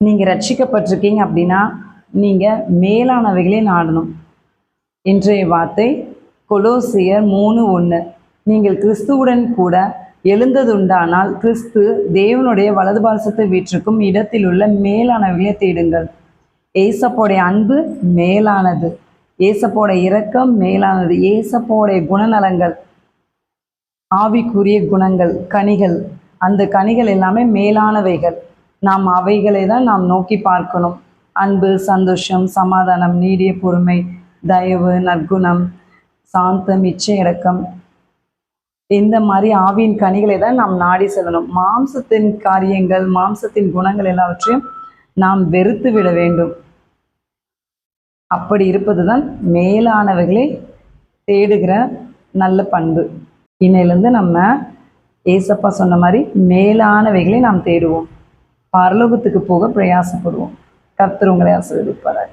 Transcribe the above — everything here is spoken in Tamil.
நீங்கள் ரட்சிக்கப்பட்டிருக்கீங்க அப்படின்னா நீங்கள் மேலானவைகளே நாடணும். இன்றைய வார்த்தை கொலோசியர் 3:1. நீங்கள் கிறிஸ்துவுடன் கூட எழுந்ததுண்டானால் கிறிஸ்து தேவனுடைய வலது பாரசத்தை வீற்றிருக்கும் இடத்தில் உள்ள மேலானவைகளை தேடுங்கள். ஏசப்போடைய அன்பு மேலானது, ஏசப்போடைய இரக்கம் மேலானது, ஏசப்போடைய குணநலங்கள், ஆவிக்குரிய குணங்கள், கனிகள், அந்த கனிகள் எல்லாமே மேலானவைகள். நாம் அவைகளை தான் நாம் நோக்கி பார்க்கணும். அன்பு, சந்தோஷம், சமாதானம், நீடிய பொறுமை, தயவு, நற்குணம், சாந்தம், இச்சையடக்கம், இந்த மாதிரி ஆவியின் கனிகளை தான் நாம் நாடி செல்லணும். மாம்சத்தின் காரியங்கள், மாம்சத்தின் குணங்கள் எல்லாவற்றையும் நாம் வெறுத்து விட வேண்டும். அப்படி இருப்பது தான் மேலானவைகளை தேடுகிற நல்ல பண்பு. இன்னையிலேருந்து நம்ம ஏசப்பா சொன்ன மாதிரி மேலானவைகளை நாம் தேடுவோம். பரலோகத்துக்கு போக பிரயாசப்படுவோம். கர்த்தர் உங்களை ஆசீர்வதிப்பார்.